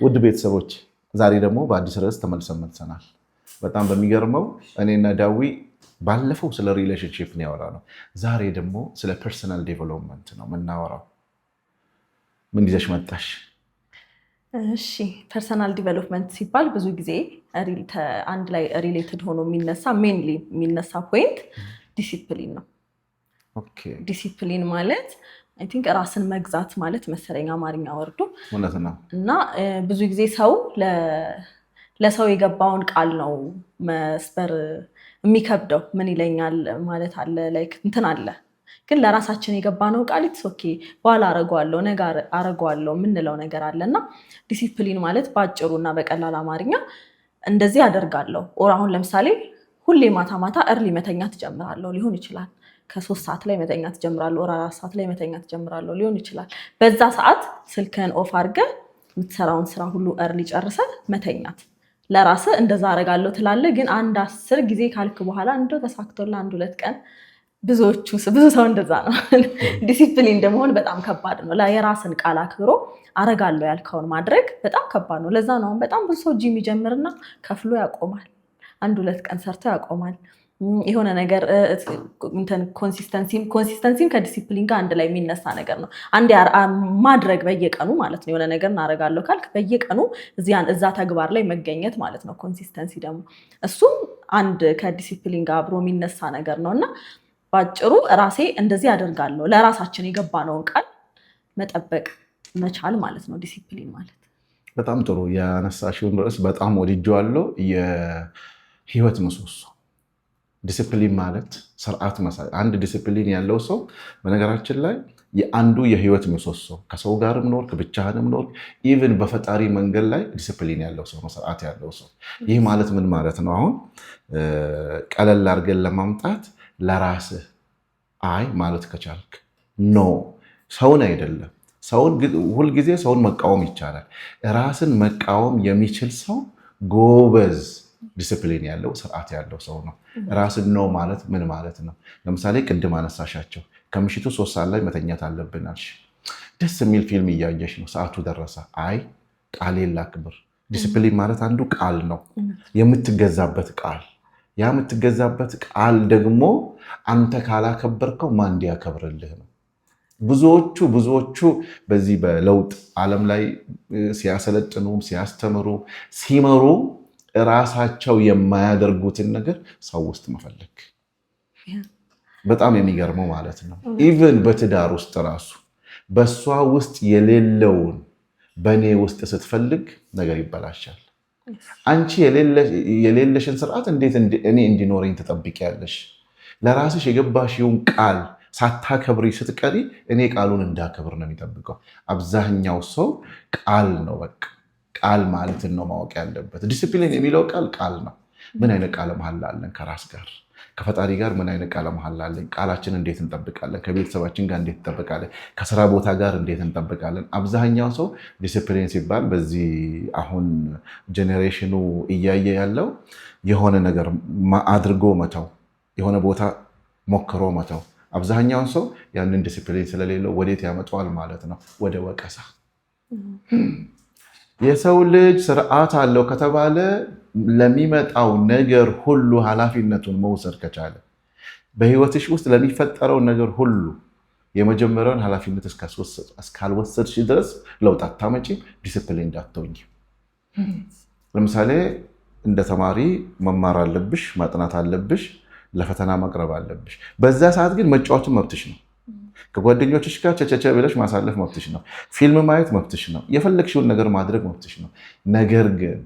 ውድ ቤተሰቦች ዛሬ ደግሞ በአዲስ ርዕስ ተመልሰን መጥተናል። በጣም በሚገርመው እኔና ዳዊ ባለፈው ስለ ሪሌሽንሺፕ ነው ያወራነው። ዛሬ ደግሞ ስለ ፐርሰናል ዴቨሎፕመንት ነው የምናወራው። ምን ይዘሽ መጣሽ? እሺ ፐርሰናል ዲቨሎፕመንት ሲባል ብዙ ጊዜ አንድ ላይ ሪሌትድ ሆኖ ሜንሊ የሚነሳ ፖይንት ዲሲፕሊን ነው። ዲሲፕሊን ማለት አይ ቲንክ ራስን መግዛት ማለት መሰለኝ አማርኛ ወርዶ እውነት ነው። እና ብዙ ጊዜ ሰው ለሰው የገባውን ቃል ነው መስበር የሚከብደው። ምን ይለኛል ማለት አለ ላይክ እንትን አለ። ግን ለራሳችን የገባነው ቃል ኢትስ ኦኬ በኋላ አረጋዋለሁ ነገ አረጋዋለሁ የምንለው ነገር አለና ዲሲፕሊን ማለት በአጭሩና በቀላል አማርኛ እንደዚህ አደርጋለሁ። አሁን ለምሳሌ ሁሌ ማታ ማታ እርሊ መተኛት ጀምራለሁ ሊሆን ይችላል። ከ3 ሰዓት ላይ መተኛት ጀምራለሁ፣ 4 ሰዓት ላይ መተኛት ጀምራለሁ ሊሆን ይችላል። በዛ ሰዓት ስልክህን ኦፍ አድርገህ የምትሰራውን ስራ ሁሉ እርሊ ጨርሰህ መተኛት። ለራስህ እንደዛ አደርጋለሁ ትላለህ። ግን 10 ጊዜ ካልክ በኋላ እንደው ተሳክቶልህ 1-2 ቀን ብዙ ሰው እንደዛ ነው። ዲሲፕሊን እንደመሆን በጣም ከባድ ነው። የራስን ቃል አክብሮ አረጋለሁ ያልከውን ማድረግ በጣም ከባድ ነው። ለዛ ነው በጣም ብዙ ሰው ጂም ይጀምርና ከፍሎ ያቆማል። 1-2 ቀን ሰርቶ ያቆማል። የሆነ ነገር ኮንሲስተንሲም ከዲሲፕሊን ጋር አንድ ላይ የሚነሳ ነገር ነው። አንድ ማድረግ በየቀኑ ማለት ነው። የሆነ ነገር እናደርጋለሁ ካልክ በየቀኑ እዛ ተግባር ላይ መገኘት ማለት ነው። ኮንሲስተንሲ ደግሞ እሱም አንድ ከዲሲፕሊን ጋር አብሮ የሚነሳ ነገር ነው እና ባጭሩ ራሴ እንደዚህ አደርጋለሁ ለራሳችን የገባነውን ቃል መጠበቅ መቻል ማለት ነው ዲሲፕሊን ማለት። በጣም ጥሩ ያነሳሽውን ርዕስ በጣም ወድጄዋለሁ። የህይወት ምሰሶ ዲሲፕሊን ማለት ስርዓት መሳይ። አንድ ዲሲፕሊን ያለው ሰው በነገራችን ላይ የአንዱ የህይወት ምሰሶ፣ ከሰው ጋር ኖርክ ብቻህንም ኖርክ ኢቭን በፈጣሪ መንገድ ላይ ዲሲፕሊን ያለው ሰው ነው፣ ስርዓት ያለው ሰው። ይህ ማለት ምን ማለት ነው? አሁን ቀለል አድርገን ለማምጣት ለራስህ አይ ማለት ከቻልክ ኖ ሰውን አይደለም። ሁልጊዜ ሰውን መቃወም ይቻላል። ራስን መቃወም የሚችል ሰው ጎበዝ ዲሲፕሊን ያለው ስርዓት ያለው ሰው ነው። ራስን ነው ማለት ምን ማለት ነው? ለምሳሌ ቅድም አነሳሻቸው ከምሽቱ 3 ሰዓት ላይ መተኛት አለብን አልሽ። ደስ የሚል ፊልም እያየሽ ነው፣ ሰዓቱ ደረሰ። አይ ቃሌን ላክብር። ዲሲፕሊን ማለት አንዱ ቃል ነው፣ የምትገዛበት ቃል። ያ የምትገዛበት ቃል ደግሞ አንተ ካላከበርከው ማን እንዲያከብርልህ ነው? ብዙዎቹ በዚህ በለውጥ ዓለም ላይ ሲያሰለጥኑ፣ ሲያስተምሩ፣ ሲመሩ ራሳቸው የማያደርጉትን ነገር ሰው ውስጥ መፈለግ በጣም የሚገርመው ማለት ነው። ኢቭን በትዳር ውስጥ ራሱ በእሷ ውስጥ የሌለውን በእኔ ውስጥ ስትፈልግ ነገር ይበላሻል። አንቺ የሌለሽን ስርዓት እንዴት እኔ እንዲኖረኝ ትጠብቂያለሽ? ለራስሽ የገባሽውን ቃል ሳታከብሪ ስትቀሪ እኔ ቃሉን እንዳከብር ነው የሚጠብቀው። አብዛኛው ሰው ቃል ነው በቃ ቃል ማለትን ነው ማወቅ ያለበት። ዲሲፕሊን የሚለው ቃል ነው። ምን አይነት ቃለ መሐላ አለን? ከራስ ጋር ከፈጣሪ ጋር ምን አይነት ቃለ መሐላ አለን? ቃላችን እንዴት እንጠብቃለን? ከቤተሰባችን ጋር እንዴት እንጠብቃለን? ከስራ ቦታ ጋር እንዴት እንጠብቃለን? አብዛኛው ሰው ዲሲፕሊን ሲባል በዚህ አሁን ጄኔሬሽኑ እያየ ያለው የሆነ ነገር አድርጎ መተው፣ የሆነ ቦታ ሞክሮ መተው። አብዛኛውን ሰው ያንን ዲሲፕሊን ስለሌለው ወዴት ያመጣዋል ማለት ነው? ወደ ወቀሳ። የሰው ልጅ ስርዓት አለው ከተባለ ለሚመጣው ነገር ሁሉ ኃላፊነቱን መውሰድ ከቻለ፣ በህይወትሽ ውስጥ ለሚፈጠረው ነገር ሁሉ የመጀመሪያውን ኃላፊነት እስካልወሰድሽ ድረስ ለውጥ አታመጪም፣ ዲሲፕሊን እንዳትሆኚ። ለምሳሌ እንደ ተማሪ መማር አለብሽ፣ ማጥናት አለብሽ፣ ለፈተና መቅረብ አለብሽ። በዛ ሰዓት ግን መጫወትን መብትሽ ነው። ከጓደኞችሽ ጋር ቸቸቸ ብለሽ ማሳለፍ መብትሽ ነው። ፊልም ማየት መብትሽ ነው። የፈለግሽውን ነገር ማድረግ መብትሽ ነው። ነገር ግን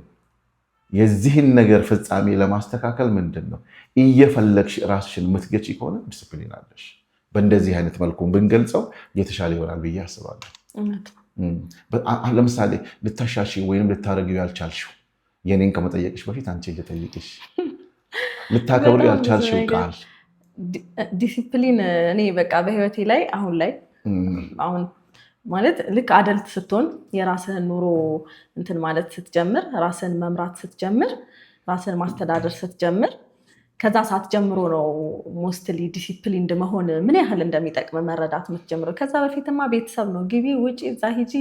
የዚህን ነገር ፍጻሜ ለማስተካከል ምንድን ነው እየፈለግሽ ራስሽን የምትገጪ ከሆነ ዲሲፕሊን አለሽ። በእንደዚህ አይነት መልኩ ብንገልጸው የተሻለ ይሆናል ብዬ አስባለሁ። ለምሳሌ ልታሻሽ ወይም ልታደርጊው ያልቻልሽው የኔን ከመጠየቅሽ በፊት አንቺ ልጠይቅሽ ልታከብሩ ያልቻልሽው ቃል ዲሲፕሊን። እኔ በቃ በህይወቴ ላይ አሁን ማለት ልክ አደልት ስትሆን የራስህን ኑሮ እንትን ማለት ስትጀምር፣ ራስህን መምራት ስትጀምር፣ ራስህን ማስተዳደር ስትጀምር ከዛ ሰዓት ጀምሮ ነው ሞስትሊ ዲሲፕሊንድ መሆን ምን ያህል እንደሚጠቅም መረዳት የምትጀምረው። ከዛ በፊትማ ቤተሰብ ነው ግቢ፣ ውጪ፣ እዛ ሂጂ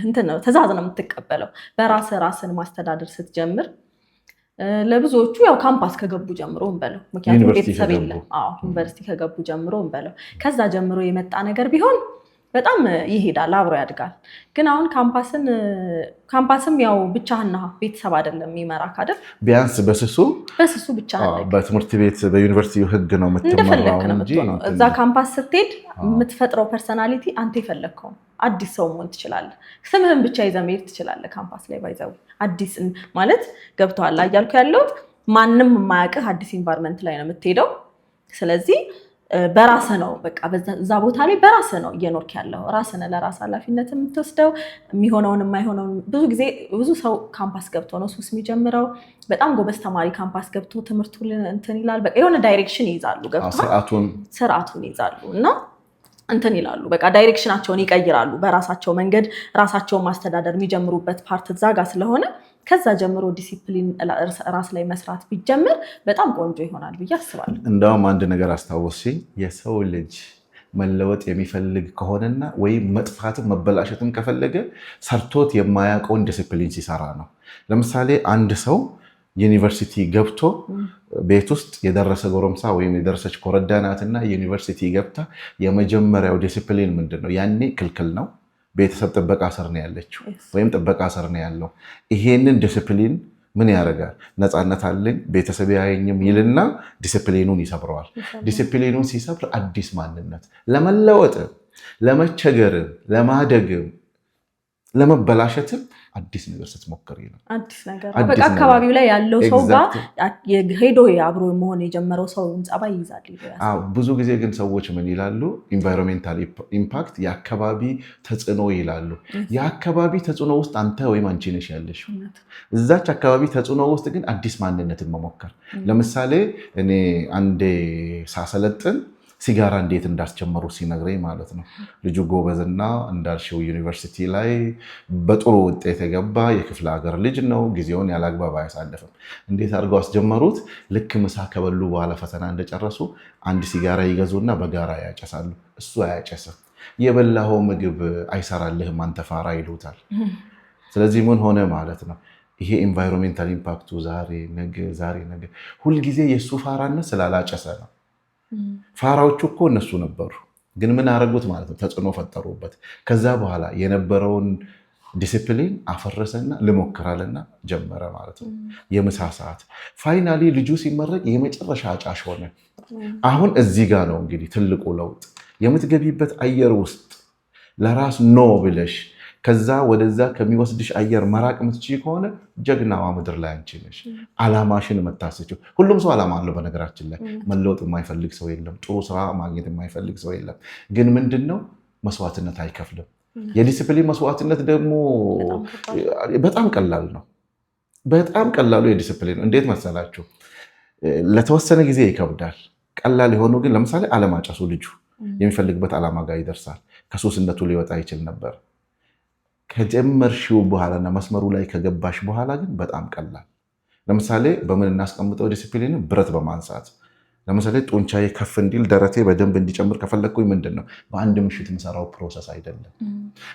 እንትን ነው ትዕዛዝ ነው የምትቀበለው። ራስን ማስተዳደር ስትጀምር ለብዙዎቹ ያው ካምፓስ ከገቡ ጀምሮ እንበለው፣ ምክንያቱም ቤተሰብ የለም። ዩኒቨርሲቲ ከገቡ ጀምሮ እንበለው፣ ከዛ ጀምሮ የመጣ ነገር ቢሆን በጣም ይሄዳል፣ አብሮ ያድጋል። ግን አሁን ካምፓስም ያው ብቻህና ቤተሰብ አይደለም የሚመራክ አይደል? ቢያንስ በስሱ ብቻ በትምህርት ቤት በዩኒቨርሲቲ ህግ ነው የምትመራው እንጂ እዛ ካምፓስ ስትሄድ የምትፈጥረው ፐርሰናሊቲ አንተ የፈለግከው አዲስ ሰው መሆን ትችላለህ። ስምህን ብቻ ይዘህ መሄድ ትችላለህ ካምፓስ ላይ። ባይዘው አዲስ ማለት ገብቶሃል እያልኩ ያለሁት ማንም የማያውቅህ አዲስ ኢንቫይሮንመንት ላይ ነው የምትሄደው። ስለዚህ በራስህ ነው በቃ እዛ ቦታ ላይ በራስህ ነው እየኖርክ ያለው። ራስህ ነህ ለራስህ ኃላፊነት የምትወስደው። የሚሆነውን የማይሆነውን ብዙ ሰው ካምፓስ ገብቶ ነው ሱስ የሚጀምረው። በጣም ጎበዝ ተማሪ ካምፓስ ገብቶ ትምህርቱን እንትን ይላል። በቃ የሆነ ዳይሬክሽን ይይዛሉ፣ ስርዓቱን ይይዛሉ እና እንትን ይላሉ። በቃ ዳይሬክሽናቸውን ይቀይራሉ። በራሳቸው መንገድ ራሳቸውን ማስተዳደር የሚጀምሩበት ፓርት እዛ ጋር ስለሆነ ከዛ ጀምሮ ዲሲፕሊን ራስ ላይ መስራት ቢጀምር በጣም ቆንጆ ይሆናል ብዬ አስባለሁ። እንደውም አንድ ነገር አስታወስኝ። የሰው ልጅ መለወጥ የሚፈልግ ከሆነና ወይም መጥፋትም መበላሸትም ከፈለገ ሰርቶት የማያውቀውን ዲሲፕሊን ሲሰራ ነው። ለምሳሌ አንድ ሰው ዩኒቨርሲቲ ገብቶ ቤት ውስጥ የደረሰ ጎረምሳ ወይም የደረሰች ኮረዳ ናትና ዩኒቨርሲቲ ገብታ የመጀመሪያው ዲሲፕሊን ምንድን ነው? ያኔ ክልክል ነው። ቤተሰብ ጥበቃ ስር ነው ያለችው ወይም ጥበቃ ስር ነው ያለው። ይሄንን ዲሲፕሊን ምን ያደርጋል? ነፃነት አለኝ ቤተሰብ ያየኝም ይልና ዲሲፕሊኑን ይሰብረዋል። ዲሲፕሊኑን ሲሰብር አዲስ ማንነት ለመለወጥ፣ ለመቸገርም፣ ለማደግም፣ ለመበላሸትም አዲስ ነገር ስትሞክር ነው። አዲስ ነገር በቃ አካባቢው ላይ ያለው ሰው ጋር ሄዶ አብሮ መሆን የጀመረው ሰው ጸባይ ይይዛል። ብዙ ጊዜ ግን ሰዎች ምን ይላሉ? ኢንቫይሮንሜንታል ኢምፓክት የአካባቢ ተጽዕኖ ይላሉ። የአካባቢ ተጽዕኖ ውስጥ አንተ ወይም አንቺ ነሽ ያለሽ። እዛች አካባቢ ተጽዕኖ ውስጥ ግን አዲስ ማንነትን መሞከር። ለምሳሌ እኔ አንዴ ሳሰለጥን ሲጋራ እንዴት እንዳስጀመሩ ሲነግረኝ ማለት ነው። ልጁ ጎበዝና እንዳልሽው ዩኒቨርሲቲ ላይ በጥሩ ውጤት የገባ የክፍለ ሀገር ልጅ ነው። ጊዜውን ያላግባብ አያሳልፍም። እንዴት አድርገው አስጀመሩት? ልክ ምሳ ከበሉ በኋላ ፈተና እንደጨረሱ አንድ ሲጋራ ይገዙና በጋራ ያጨሳሉ። እሱ አያጨስም። የበላኸው ምግብ አይሰራልህም አንተ ፋራ ይሉታል። ስለዚህ ምን ሆነ ማለት ነው? ይሄ ኢንቫይሮንሜንታል ኢምፓክቱ ዛሬ ነገ ሁልጊዜ የእሱ ፋራነት ስላላጨሰ ነው። ፋራዎቹ እኮ እነሱ ነበሩ፣ ግን ምን አደረጉት ማለት ነው? ተጽዕኖ ፈጠሩበት። ከዛ በኋላ የነበረውን ዲሲፕሊን አፈረሰና ልሞክራልና ጀመረ ማለት ነው። የምሳ ሰዓት ፋይናሊ ልጁ ሲመረቅ የመጨረሻ አጫሽ ሆነ። አሁን እዚህ ጋር ነው እንግዲህ ትልቁ ለውጥ። የምትገቢበት አየር ውስጥ ለራስ ኖ ብለሽ ከዛ ወደዛ ከሚወስድሽ አየር መራቅ የምትችይ ከሆነ ጀግናዋ ምድር ላይ አንቺ ነሽ። አላማሽን የምታስችው። ሁሉም ሰው አላማ አለው። በነገራችን ላይ መለወጥ የማይፈልግ ሰው የለም። ጥሩ ስራ ማግኘት የማይፈልግ ሰው የለም። ግን ምንድነው መስዋዕትነት አይከፍልም። የዲሲፕሊን መስዋዕትነት ደግሞ በጣም ቀላል ነው። በጣም ቀላሉ የዲሲፕሊን ነው። እንዴት መሰላችሁ? ለተወሰነ ጊዜ ይከብዳል። ቀላል የሆኑ ግን ለምሳሌ አለማጨሱ ልጁ የሚፈልግበት አላማ ጋር ይደርሳል። ከሱስነቱ ሊወጣ ይችል ነበር። ከጀመርሽው በኋላና መስመሩ ላይ ከገባሽ በኋላ ግን በጣም ቀላል። ለምሳሌ በምን እናስቀምጠው ዲሲፕሊን? ብረት በማንሳት ለምሳሌ ጡንቻዬ ከፍ እንዲል ደረቴ በደንብ እንዲጨምር ከፈለግኩኝ ምንድን ነው በአንድ ምሽት የምሰራው ፕሮሰስ አይደለም።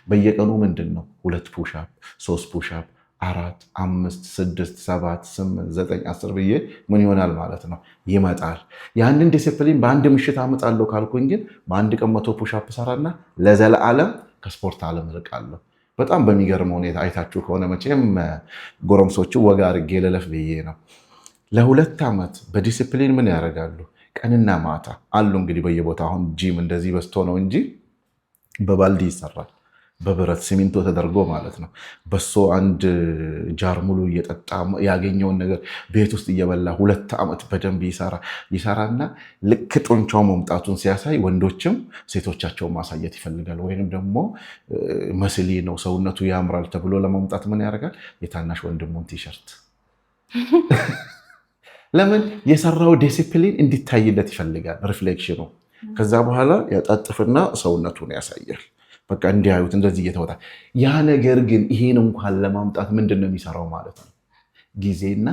በየቀኑ ምንድን ነው 2 ፑሽአፕ፣ 3 ፑሽአፕ፣ 4፣ 5፣ 6፣ 7፣ 8፣ 9፣ 10 ብዬ ምን ይሆናል ማለት ነው ይመጣል። ያንን ዲሲፕሊን በአንድ ምሽት አመጣለሁ ካልኩኝ ግን በአንድ ቀን 100 ፑሽአፕ ሰራና ለዘለዓለም ከስፖርት ዓለም እርቃለሁ። በጣም በሚገርም ሁኔታ አይታችሁ ከሆነ መቼም ጎረምሶቹ ወጋ አድርጌ ልለፍ ብዬ ነው። ለ2 ዓመት በዲሲፕሊን ምን ያደርጋሉ? ቀንና ማታ አሉ እንግዲህ በየቦታ አሁን ጂም እንደዚህ በዝቶ ነው እንጂ በባልዲ ይሰራል። በብረት ሲሚንቶ ተደርጎ ማለት ነው። በሶ አንድ ጃር ሙሉ እየጠጣ ያገኘውን ነገር ቤት ውስጥ እየበላ 2 ዓመት በደንብ ይሰራና ልክ ጡንቻው መምጣቱን ሲያሳይ ወንዶችም ሴቶቻቸውን ማሳየት ይፈልጋል። ወይንም ደግሞ መስሊ ነው ሰውነቱ ያምራል ተብሎ ለመምጣት ምን ያደርጋል? የታናሽ ወንድሙን ቲሸርት ለምን? የሰራው ዲሲፕሊን እንዲታይለት ይፈልጋል። ሪፍሌክሽኑ ከዛ በኋላ ያጣጥፍና ሰውነቱን ያሳያል። በቃ እንዲያዩት እንደዚህ እየተወጣ ያ ነገር ግን ይሄን እንኳን ለማምጣት ምንድን ነው የሚሰራው ማለት ነው? ጊዜና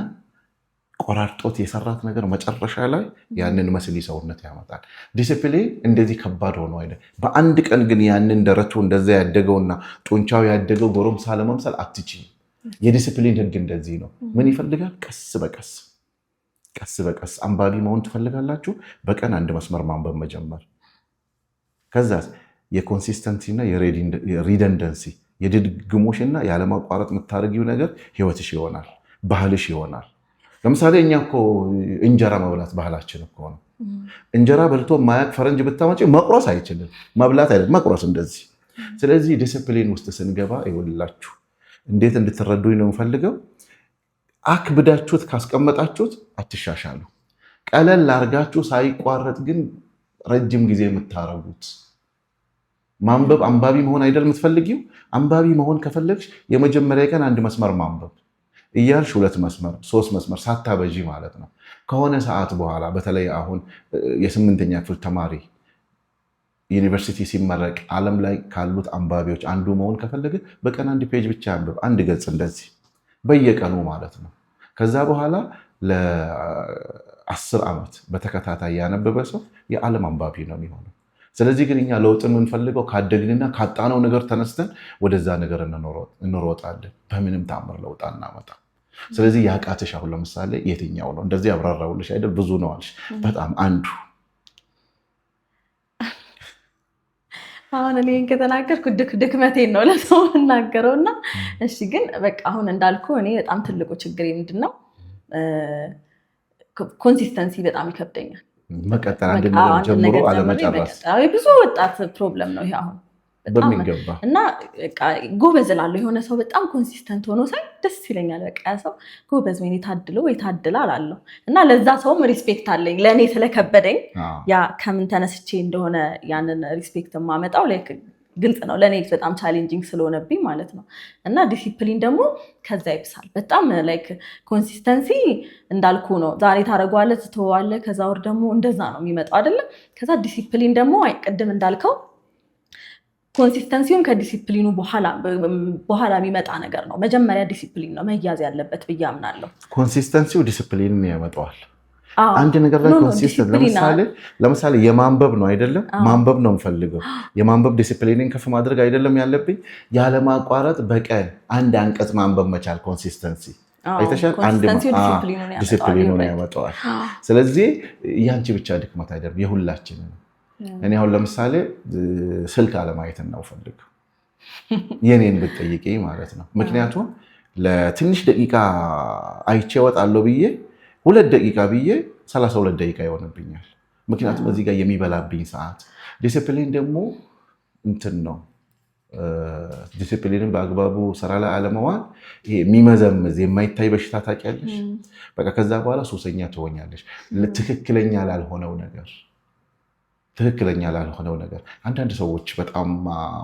ቆራርጦት የሰራት ነገር መጨረሻ ላይ ያንን መስሊ ሰውነት ያመጣል። ዲሲፕሊን እንደዚህ ከባድ ሆኖ አይደል። በአንድ ቀን ግን ያንን ደረቱ እንደዛ ያደገውና ጡንቻው ያደገው ጎረምሳ ለመምሰል አትችይም። የዲሲፕሊን ህግ እንደዚህ ነው። ምን ይፈልጋል? ቀስ በቀስ አንባቢ መሆን ትፈልጋላችሁ? በቀን አንድ መስመር ማንበብ መጀመር። ከዛ የኮንሲስተንሲ እና የሪደንደንሲ የድግግሞሽና ያለማቋረጥ የምታደርጊው ነገር ህይወትሽ ይሆናል፣ ባህልሽ ይሆናል። ለምሳሌ እኛ እኮ እንጀራ መብላት ባህላችን እኮ ነው። እንጀራ በልቶ ማያቅ ፈረንጅ ብታመጪ መቁረስ አይችልም፣ መብላት አይደለም መቁረስ እንደዚህ። ስለዚህ ዲሲፕሊን ውስጥ ስንገባ ይኸውላችሁ እንዴት እንድትረዱኝ ነው የምፈልገው። አክብዳችሁት ካስቀመጣችሁት አትሻሻሉ። ቀለል አድርጋችሁ ሳይቋረጥ ግን ረጅም ጊዜ የምታረጉት ማንበብ። አንባቢ መሆን አይደል የምትፈልጊው? አንባቢ መሆን ከፈለግሽ የመጀመሪያ ቀን አንድ መስመር ማንበብ እያልሽ 2 መስመር 3 መስመር ሳታበዢ ማለት ነው። ከሆነ ሰዓት በኋላ በተለይ አሁን የ8ኛ ክፍል ተማሪ ዩኒቨርሲቲ ሲመረቅ ዓለም ላይ ካሉት አንባቢዎች አንዱ መሆን ከፈለገ በቀን 1 ፔጅ ብቻ ያንብብ፣ 1 ገጽ እንደዚህ በየቀኑ ማለት ነው። ከዛ በኋላ ለ10 ዓመት በተከታታይ ያነበበ ሰው የዓለም አንባቢ ነው የሚሆነው። ስለዚህ ግን እኛ ለውጥን የምንፈልገው ካደግንና ካጣነው ነገር ተነስተን ወደዛ ነገር እንሮጣለን። በምንም ታምር ለውጥ አናመጣ። ስለዚህ ያቃተሽ አሁን ለምሳሌ የትኛው ነው? እንደዚህ አብራራሁልሽ አይደል? ብዙ ነው አልሽ። በጣም አንዱ አሁን እኔ ከተናገርኩ ድክመቴን ነው ለሰው እናገረው እና እሺ። ግን በቃ አሁን እንዳልኩ እኔ በጣም ትልቁ ችግር ምንድን ነው? ኮንሲስተንሲ በጣም ይከብደኛል። መቀጠል አንድ ነገር ጀምሮ አለመጨረስ ብዙ ወጣት ፕሮብለም ነው ይሄ አሁን በሚገባ እና ጎበዝ እላለሁ። የሆነ ሰው በጣም ኮንሲስተንት ሆኖ ሳይ ደስ ይለኛል። በቃ ያ ሰው ጎበዝ ወይ ታድሎ ወይ ታድላ እላለሁ እና ለዛ ሰውም ሪስፔክት አለኝ። ለእኔ ስለከበደኝ ያ ከምን ተነስቼ እንደሆነ ያንን ሪስፔክት የማመጣው ላይክ ግልጽ ነው። ለእኔ በጣም ቻሌንጂንግ ስለሆነብኝ ማለት ነው። እና ዲሲፕሊን ደግሞ ከዛ ይብሳል በጣም ላይክ ኮንሲስተንሲ እንዳልኩ ነው። ዛሬ ታደርገዋለህ ትተዋለህ፣ ከዛ ወር ደግሞ እንደዛ ነው የሚመጣው አይደለም። ከዛ ዲሲፕሊን ደግሞ ቅድም እንዳልከው ኮንሲስተንሲውን ከዲሲፕሊኑ በኋላ የሚመጣ ነገር ነው። መጀመሪያ ዲሲፕሊን ነው መያዝ ያለበት ብዬ አምናለሁ። ኮንሲስተንሲው ዲሲፕሊንን ያመጣዋል። አንድ ነገር ላይ ኮንሲስተንት ለምሳሌ የማንበብ ነው አይደለም? ማንበብ ነው የምፈልገው። የማንበብ ዲሲፕሊንን ከፍ ማድረግ አይደለም ያለብኝ? ያለማቋረጥ በቀን 1 አንቀጽ ማንበብ መቻል ኮንሲስተንሲ አይተሻል። ዲሲፕሊኑን ያመጣዋል። ስለዚህ ያንቺ ብቻ ድክመት አይደለም የሁላችንም። እኔ አሁን ለምሳሌ ስልክ አለማየት ነው ፈልግ የኔን ብትጠይቂኝ ማለት ነው። ምክንያቱም ለትንሽ ደቂቃ አይቼ እወጣለሁ ብዬ 2 ደቂቃ ብዬ 32 ደቂቃ ይሆንብኛል። ምክንያቱም እዚህ ጋር የሚበላብኝ ሰዓት። ዲሲፕሊን ደግሞ እንትን ነው። ዲሲፕሊንን በአግባቡ ስራ ላይ አለመዋል ይሄ የሚመዘምዝ የማይታይ በሽታ ታውቂያለሽ። በቃ ከዛ በኋላ ሱሰኛ ትሆኛለሽ ትክክለኛ ላልሆነው ነገር። አንዳንድ ሰዎች በጣም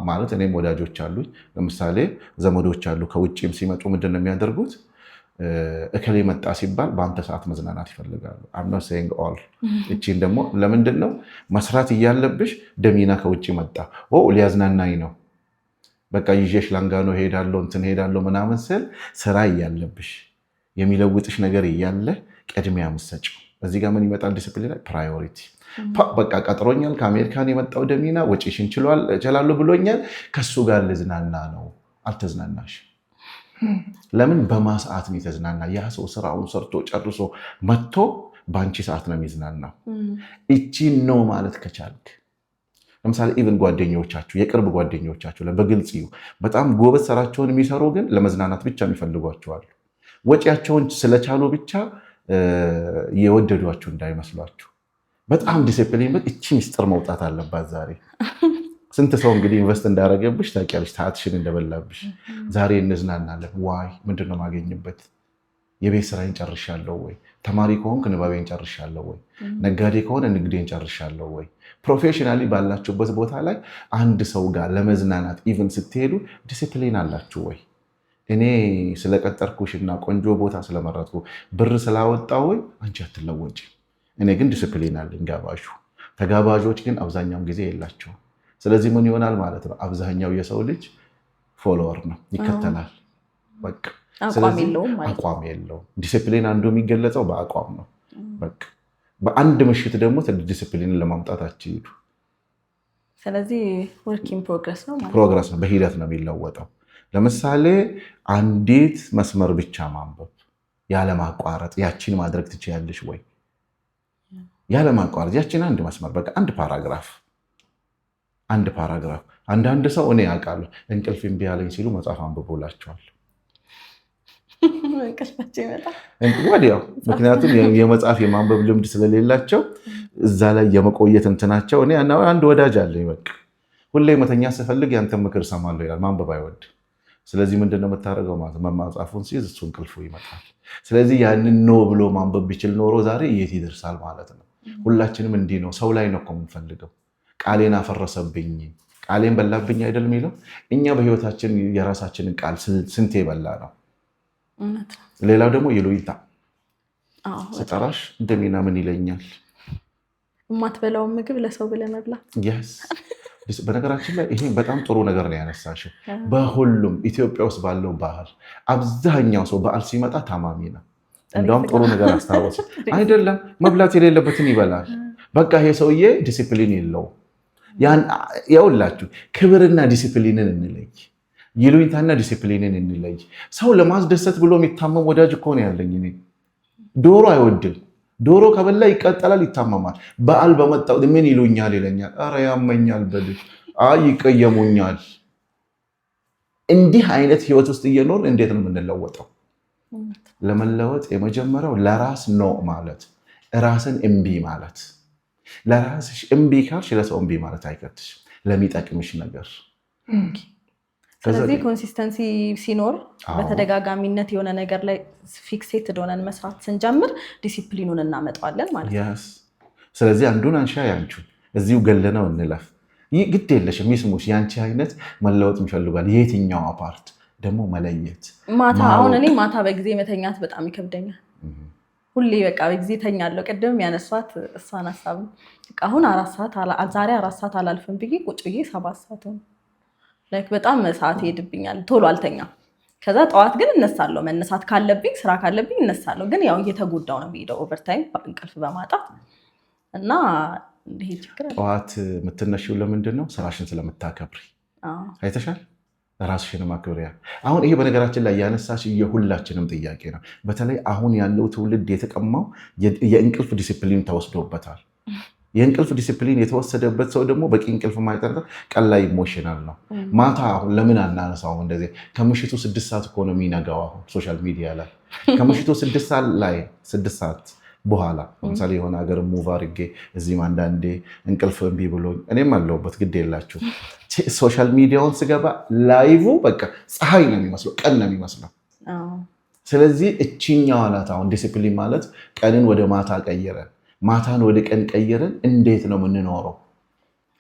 ማለት እኔም ወዳጆች አሉኝ። ለምሳሌ ዘመዶች አሉ ከውጭም ሲመጡ ምንድን ነው የሚያደርጉት? እከሌ መጣ ሲባል በአንተ ሰዓት መዝናናት ይፈልጋሉ። I'm not saying all። እቺን ደግሞ ለምንድን ነው መስራት እያለብሽ ደሚና ከውጭ መጣ ሊያዝናናኝ ነው በቃ ይዤሽ ላንጋኖ ሄዳለሁ ምናምን ስል ስራ እያለብሽ የሚለውጥሽ ነገር እያለ ቅድሚያ የምትሰጪው እዚህ ጋር ምን ይመጣል? ዲሲፕሊን ላይ ፕራዮሪቲ። በቃ ቀጥሮኛል ከአሜሪካን የመጣው ደሚና ወጪሽን እችላለሁ ብሎኛል፣ ከሱ ጋር ልዝናና ነው። አልተዝናናሽ። ለምን? በማሰዓት ነው የተዝናና። ያ ሰው ስራውን ሰርቶ ጨርሶ መጥቶ በአንቺ ሰዓት ነው የሚዝናናው። እቺ ነው ማለት ከቻልክ ለምሳሌ ኢቭን ጓደኞቻችሁ የቅርብ ጓደኞቻችሁ በግልጽ በጣም ጎበዝ ስራቸውን የሚሰሩ ግን ለመዝናናት ብቻ የሚፈልጓቸዋል። ወጪያቸውን ስለቻሉ ብቻ የወደዷችሁ እንዳይመስሏችሁ። በጣም ዲሲፕሊን እቺ ሚስጥር መውጣት አለባት ዛሬ። ስንት ሰው እንግዲህ ኢንቨስት እንዳደረገብሽ ታውቂያለሽ፣ ሰዓትሽን እንደበላብሽ። ዛሬ እንዝናናለን። ዋይ ምንድነው ማገኝበት? የቤት ስራዬን ጨርሻለሁ ወይ? ተማሪ ከሆንክ ንባቤን ጨርሻለሁ ወይ? ነጋዴ ከሆነ ንግዴን ጨርሻለሁ ወይ? ፕሮፌሽናሊ ባላችሁበት ቦታ ላይ አንድ ሰው ጋር ለመዝናናት ኢቭን ስትሄዱ ዲሲፕሊን አላችሁ ወይ? እኔ ስለቀጠርኩሽና ቆንጆ ቦታ ስለመረጥኩ ብር ስላወጣው ወይ አንቺ አትለወጪ። እኔ ግን ዲሲፕሊን አለኝ። ጋባዡ ተጋባዦች ግን አብዛኛውን ጊዜ የላቸውም። ስለዚህ ምን ይሆናል ማለት ነው? አብዛኛው የሰው ልጅ ፎሎወር ነው፣ ይከተላል። በቃ አቋም የለውም። ዲሲፕሊን አንዱ የሚገለጸው በአቋም ነው። በቃ በአንድ ምሽት ደግሞ ዲሲፕሊንን ለማምጣት አትሄዱ። ስለዚህ ወርኪንግ ፕሮግረስ ነው፣ በሂደት ነው የሚለወጠው። ለምሳሌ አንዲት መስመር ብቻ ማንበብ ያለማቋረጥ ያቺን ማድረግ ትችያለሽ ወይ? ያለማቋረጥ ያቺን አንድ መስመር በቃ አንድ ፓራግራፍ። አንዳንድ ሰው እኔ ያውቃለሁ እንቅልፍ እምቢ ያለኝ ሲሉ መጽሐፍ አንብቦላቸዋል ወዲያው። ምክንያቱም የመጽሐፍ የማንበብ ልምድ ስለሌላቸው እዛ ላይ የመቆየት እንትናቸው። እኔ አንድ ወዳጅ አለኝ በቃ ሁሌ መተኛ ስፈልግ ያንተ ምክር ሰማለሁ ይላል። ማንበብ አይወድ። ስለዚህ ምንድነው የምታደርገው? መጽሐፉን ሲይዝ እሱ እንቅልፉ ይመጣል። ስለዚህ ያንን ኖ ብሎ ማንበብ ቢችል ኖሮ ዛሬ የት ይደርሳል ማለት ነው። ሁላችንም እንዲህ ነው። ሰው ላይ ነው እኮ የምንፈልገው። ቃሌን አፈረሰብኝ፣ ቃሌን በላብኝ አይደል የሚለው። እኛ በህይወታችን የራሳችንን ቃል ስንቴ በላ ነው። ሌላው ደግሞ ይሉኝታ። ስጠራሽ እንደሚና ምን ይለኛል? የማትበላውን ምግብ ለሰው ብለህ መብላት። በነገራችን ላይ ይሄ በጣም ጥሩ ነገር ነው ያነሳሽው። በሁሉም ኢትዮጵያ ውስጥ ባለው ባህል አብዛኛው ሰው በዓል ሲመጣ ታማሚ ነው። እንደውም ጥሩ ነገር አስታወስ። አይደለም መብላት የሌለበትን ይበላል። በቃ ይሄ ሰውዬ ዲሲፕሊን የለውም። ያውላችሁ ክብርና ዲሲፕሊንን እንለይ፣ ይሉኝታና ዲሲፕሊንን እንለይ። ሰው ለማስደሰት ብሎ የሚታመም ወዳጅ እኮ ነው ያለኝ እኔ። ዶሮ አይወድም። ዶሮ ከበላ ይቀጠላል፣ ይታመማል። በዓል በመጣው ምን ይሉኛል ይለኛል። ኧረ ያመኛል በል ይቀየሙኛል። እንዲህ አይነት ህይወት ውስጥ እየኖርን እንዴት ነው የምንለወጠው? ለመለወጥ የመጀመሪያው ለራስ ነው ማለት፣ ራስን እምቢ ማለት። ለራስሽ እምቢ ካልሽ ለሰው እምቢ ማለት አይከትሽም፣ ለሚጠቅምሽ ነገር። ስለዚህ ኮንሲስተንሲ ሲኖር በተደጋጋሚነት የሆነ ነገር ላይ ፊክሴትድ ሆነን መስራት ስንጀምር ዲሲፕሊኑን እናመጣዋለን ማለት ነው። ስለዚህ አንዱን አንሻ ያንቹን እዚሁ ገለነው እንለፍ። ይህ ግድ የለሽም ይስሙሽ። ያንቺ አይነት መለወጥ ይፈልጋል። የትኛው አፓርት ደግሞ መለየት። አሁን እኔ ማታ በጊዜ መተኛት በጣም ይከብደኛል። ሁሌ በቃ በጊዜ ተኛለሁ። ቅድም ያነሷት እሷን ሀሳብ አሁን 4 ሰዓት ዛሬ 4 ሰዓት አላልፍም ብዬ ቁጭ ብዬ 7 ሰዓት ሆነ። በጣም ሰዓት ይሄድብኛል፣ ቶሎ አልተኛም። ከዛ ጠዋት ግን እነሳለሁ። መነሳት ካለብኝ ስራ ካለብኝ እነሳለሁ። ግን ያው እየተጎዳው ነው የሚሄደው ኦቨርታይም እንቅልፍ በማጣት እና ይሄ ችግር አለ። ጠዋት የምትነሺው ለምንድን ነው? ስራሽን ስለምታከብሪ አይተሻል። ራስሽን ማክበሪያ። አሁን ይሄ በነገራችን ላይ ያነሳሽ የሁላችንም ጥያቄ ነው። በተለይ አሁን ያለው ትውልድ የተቀማው የእንቅልፍ ዲሲፕሊን ተወስዶበታል። የእንቅልፍ ዲሲፕሊን የተወሰደበት ሰው ደግሞ በቂ እንቅልፍ ማይጠጣ ቀን ላይ ኢሞሽናል ነው። ማታ አሁን ለምን አናነሳው? እንደዚህ ከምሽቱ 6 ሰዓት እኮ ነው የሚነጋው። አሁን ሶሻል ሚዲያ ላይ ከምሽቱ 6 ሰዓት ላይ 6 ሰዓት በኋላ ለምሳሌ የሆነ ሀገር ሙቭ አድርጌ እዚህም አንዳንዴ እንቅልፍ እምቢ ብሎኝ እኔም አለሁበት ግድ የላችሁ ሶሻል ሚዲያውን ስገባ ላይቭ በቃ ፀሐይ ነው የሚመስለው፣ ቀን ነው የሚመስለው። ስለዚህ እችኛዋ ናት አሁን ዲሲፕሊን ማለት። ቀንን ወደ ማታ ቀይረን ማታን ወደ ቀን ቀይረን እንዴት ነው የምንኖረው?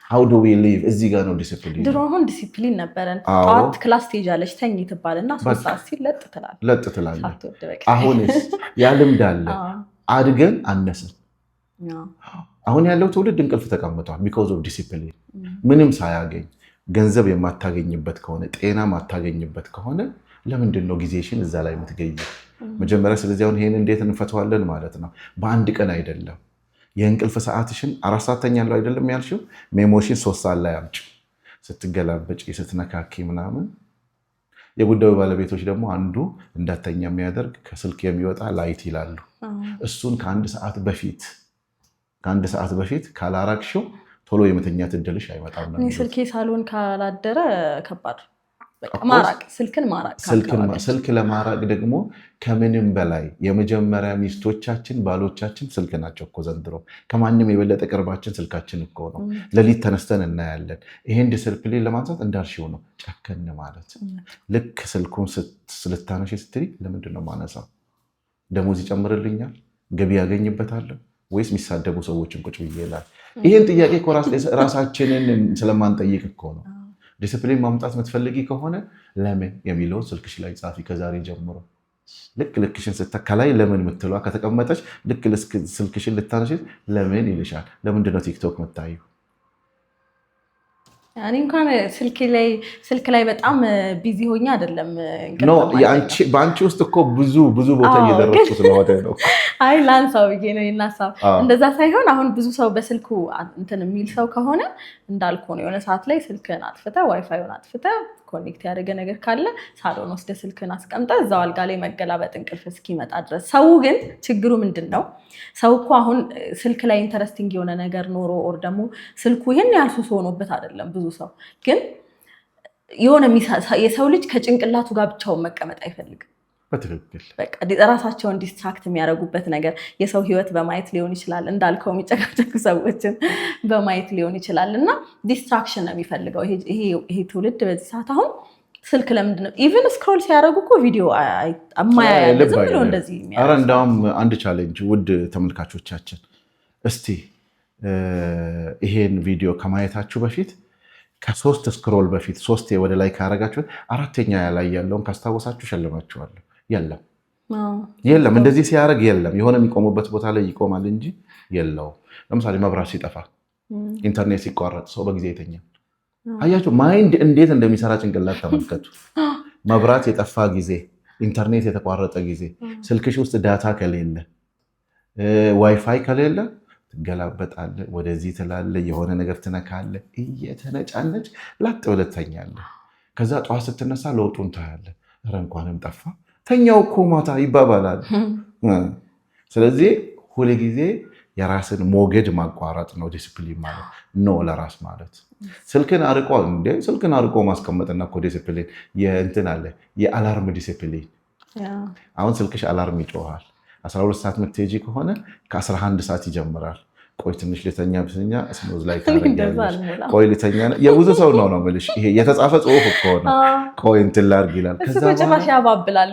how do we live? እዚህ ጋር ነው ዲሲፕሊን። ድሮ አሁን ዲሲፕሊን ነበረን። ጠዋት ክላስ ትሄጃለሽ ተኝ ትባልና 3 ሰዓት ሲል ለጥ ትላለች። አሁንስ ያ ልምድ አለ። አድገን አነስን። አሁን ያለው ትውልድ እንቅልፍ ተቀምጧል። ቢኮዝ ኦፍ ዲሲፕሊን። ምንም ሳያገኝ ገንዘብ የማታገኝበት ከሆነ ጤና የማታገኝበት ከሆነ ለምንድን ነው ጊዜሽን እዛ ላይ የምትገኘው? መጀመሪያ ስለዚህ አሁን ይሄን እንዴት እንፈተዋለን ማለት ነው። በአንድ ቀን አይደለም። የእንቅልፍ ሰዓትሽን 4 ሰዓት ተኛለሁ አይደለም ያልሽው፣ ሜሞሽን 3 ሰዓት ላይ አምጪ። ስትገላበጪ ስትነካኪ ምናምን። የጉዳዩ ባለቤቶች ደግሞ አንዱ እንዳተኛ የሚያደርግ ከስልክ የሚወጣ ላይት ይላሉ። እሱን ከአንድ ሰዓት በፊት ካላራቅሽው ቶሎ የመተኛት እድልሽ አይመጣም። ስልኬ ሳሎን ካላደረ ከባድ ስልክ ለማራቅ ደግሞ ከምንም በላይ የመጀመሪያ ሚስቶቻችን ባሎቻችን ስልክ ናቸው እኮ ዘንድሮ። ከማንም የበለጠ ቅርባችን ስልካችን እኮ ነው። ሌሊት ተነስተን እናያለን። ይሄን ዲስፕሊን ለማንሳት እንዳልሽው ነው ጨከን ማለት። ልክ ስልኩን ልታነሺ ስትሪ ለምንድን ነው ማነሳው? ደሞዝ ይጨምርልኛል? ገቢ ያገኝበታለሁ? ወይስ የሚሳደቡ ሰዎችን ቁጭ ብዬ ላይ? ይህን ጥያቄ እኮ ራሳችንን ስለማንጠይቅ እኮ ነው። ዲስፕሊን ማምጣት የምትፈልጊ ከሆነ ለምን የሚለውን ስልክሽ ላይ ጻፊ። ከዛሬ ጀምሮ ልክሽን ከላይ ለምን የምትለዋ ከተቀመጠች ልክ ስልክሽን ልታነሺ ለምን ይልሻል። ለምንድነው ቲክቶክ የምታዩ? እኔ እንኳን ስልክ ላይ በጣም ቢዚ ሆኜ አይደለም። በአንቺ ውስጥ እኮ ብዙ ቦታ እየደረሱ ስለሆነ ነው። አይ ላንሳው ብዬ ነው የናሳው። እንደዛ ሳይሆን አሁን ብዙ ሰው በስልኩ እንትን የሚል ሰው ከሆነ እንዳልኩ ነው የሆነ ሰዓት ላይ ስልክህን አጥፍተህ ዋይፋዩን አጥፍተህ ኮኔክት ያደረገ ነገር ካለ ሳሎን ወስደህ ስልክህን አስቀምጠህ እዛው አልጋ ላይ መገላበጥ እንቅልፍ እስኪመጣ ድረስ። ሰው ግን ችግሩ ምንድን ነው? ሰው እኮ አሁን ስልክ ላይ ኢንተረስቲንግ የሆነ ነገር ኖሮ ኦር ደግሞ ስልኩ ይህን ያህል ሱስ ሆኖበት አይደለም። ብዙ ሰው ግን የሆነ የሰው ልጅ ከጭንቅላቱ ጋር ብቻውን መቀመጥ አይፈልግም። በትክክል በቃ ራሳቸውን ዲስትራክት የሚያደርጉበት ነገር የሰው ህይወት በማየት ሊሆን ይችላል፣ እንዳልከው የሚጨቃጨቁ ሰዎችን በማየት ሊሆን ይችላል። እና ዲስትራክሽን ነው የሚፈልገው ይሄ ትውልድ በዚህ ሰዓት። አሁን ስልክ ለምንድን ነው ኢቨን ስክሮል ሲያደርጉ እኮ ቪዲዮ የማያያለ ዝም ብሎ እንደዚህ ኧረ እንዳውም አንድ ቻሌንጅ ውድ ተመልካቾቻችን፣ እስቲ ይሄን ቪዲዮ ከማየታችሁ በፊት ከ3 ስክሮል በፊት 3 ወደ ላይ ካረጋችሁት 4ኛ ላይ ያለውን ካስታወሳችሁ ሸልማችኋለሁ። የለም እንደዚህ ሲያደርግ የለም። የሆነ የሚቆሙበት ቦታ ላይ ይቆማል እንጂ የለውም። ለምሳሌ መብራት ሲጠፋ፣ ኢንተርኔት ሲቋረጥ ሰው በጊዜ ይተኛል። አያችሁ ማይንድ እንዴት እንደሚሰራ ጭንቅላት ተመልከቱ። መብራት የጠፋ ጊዜ፣ ኢንተርኔት የተቋረጠ ጊዜ፣ ስልክሽ ውስጥ ዳታ ከሌለ፣ ዋይፋይ ከሌለ ትገላበጣለህ፣ ወደዚህ ትላለህ፣ የሆነ ነገር ትነካለህ፣ እየተነጫነጭ ላጥ ብለህ ትተኛለህ። ከዛ ጠዋት ስትነሳ ለውጡን ታያለህ። ኧረ እንኳንም ጠፋ ተኛው እኮ ማታ ይባባላል። ስለዚህ ሁል ጊዜ የራስን ሞገድ ማቋረጥ ነው ዲስፕሊን ማለት ነው። ለራስ ማለት ስልክን አርቆ ማስቀመጥና እኮ ዲስፕሊን የእንትን አለ የአላርም ዲስፕሊን። አሁን ስልክሽ አላርም ይጮሃል። 12 ሰዓት ምትሄጂ ከሆነ ከ11 ሰዓት ይጀምራል። ቆይ ትንሽ ልተኛ ብትኛ ስኖዝ ላይ ታደርጊያለሽ። ቆይ ልተኛ የብዙ ሰው ነው የምልሽ። ይሄ የተጻፈ ጽሁፍ እኮ ነው። ቆይ እንትን ላድርግ ይላል። ከዛ ጭራሽ ያባብላል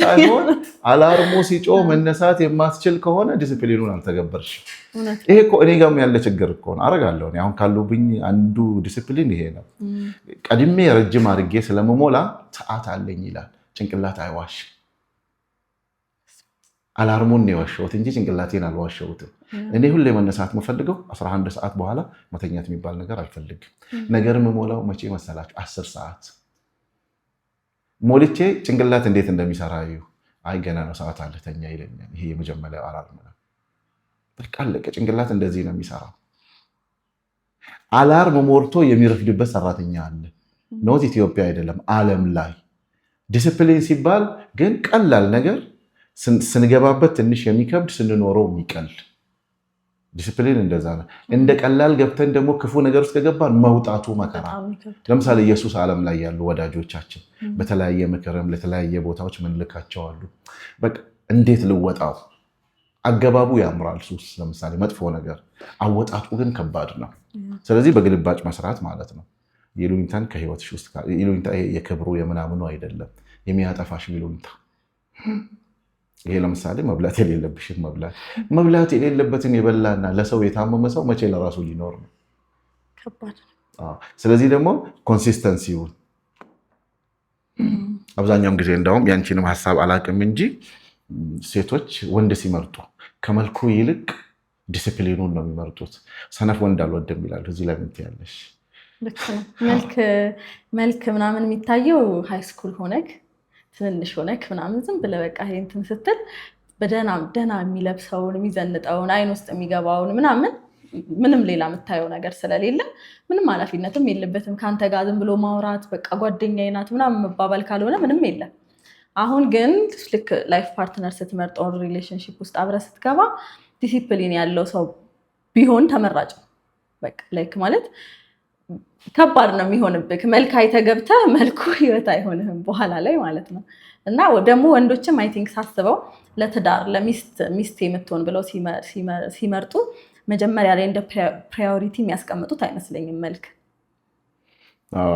ሳይሆን አላርሙ ሲጮህ መነሳት የማትችል ከሆነ ዲስፕሊኑን አልተገበርሽም። ይሄ እኮ እኔ ጋርም ያለ ችግር እኮ ነው። አደርጋለሁ አሁን ካሉብኝ አንዱ ዲስፕሊን ይሄ ነው። ቀድሜ ረጅም አድርጌ ስለምሞላ ሰዓት አለኝ ይላል። ጭንቅላት አይዋሽም። አላርሙን ነው የዋሸሁት እንጂ ጭንቅላቴን አልዋሸሁትም። እኔ ሁሌ መነሳት የምፈልገው 11 ሰዓት በኋላ መተኛት የሚባል ነገር አልፈልግም። ነገር የምሞላው መቼ መሰላችሁ? 10 ሰዓት ሞልቼ ጭንቅላት እንዴት እንደሚሰራ እዩ። አይ ገና ነው ሰዓት አለ ተኛ ይለኛል። ይሄ የመጀመሪያው አላርም ነው። በቃ አለቀ። ጭንቅላት እንደዚህ ነው የሚሰራው። አላርም ሞልቶ የሚረፍድበት ሰራተኛ አለ። ኖት ኢትዮጵያ አይደለም ዓለም ላይ ዲስፕሊን ሲባል ግን ቀላል ነገር ስንገባበት ትንሽ የሚከብድ ስንኖረው የሚቀል ዲስፕሊን እንደዛ ነው። እንደ ቀላል ገብተን ደግሞ ክፉ ነገር ውስጥ ከገባን መውጣቱ መከራ። ለምሳሌ ኢየሱስ ዓለም ላይ ያሉ ወዳጆቻችን በተለያየ ምክርም ለተለያየ ቦታዎች ምንልካቸው አሉ። በቃ እንዴት ልወጣው? አገባቡ ያምራል። ሱስ ለምሳሌ መጥፎ ነገር፣ አወጣጡ ግን ከባድ ነው። ስለዚህ በግልባጭ መስራት ማለት ነው። ይሉኝታን ከህይወትሽ ውስጥ ይሉኝታ የክብሩ የምናምኑ አይደለም የሚያጠፋሽ ይሉኝታ። ይሄ ለምሳሌ መብላት የሌለብሽን መብላት የሌለበትን የበላና ለሰው የታመመ ሰው መቼ ለራሱ ሊኖር ነው? ከባድ። ስለዚህ ደግሞ ኮንሲስተንሲውን አብዛኛውን ጊዜ እንደውም ያንቺንም ሀሳብ አላቅም እንጂ ሴቶች ወንድ ሲመርጡ ከመልኩ ይልቅ ዲስፕሊኑን ነው የሚመርጡት። ሰነፍ ወንድ አልወድም ይላሉ። እዚህ ላይ ምን ትያለሽ? ልክ ነው። መልክ ምናምን የሚታየው ሃይስኩል ሆነክ ትንንሽ ሆነክ ምናምን ዝም ብለህ በቃ እንትን ስትል በደህና የሚለብሰውን የሚዘንጠውን አይን ውስጥ የሚገባውን ምንም ሌላ የምታየው ነገር ስለሌለ ምንም ኃላፊነትም የለበትም ከአንተ ጋር ዝም ብሎ ማውራት በቃ ጓደኛዬ ናት ምናምን መባባል ካልሆነ ምንም የለም። አሁን ግን ልክ ላይፍ ፓርትነር ስትመርጥ ኦር ሪሌሽንሺፕ ውስጥ አብረህ ስትገባ ዲሲፕሊን ያለው ሰው ቢሆን ተመራጭ ነው። በቃ ላይክ ማለት ከባድ ነው የሚሆንብህ። መልክ አይተህ ገብተህ መልኩ ህይወት አይሆንህም በኋላ ላይ ማለት ነው። እና ደግሞ ወንዶችም አይ ቲንክ ሳስበው ለትዳር ለሚስት የምትሆን ብለው ሲመርጡ መጀመሪያ ላይ እንደ ፕራዮሪቲ የሚያስቀምጡት አይመስለኝም መልክ።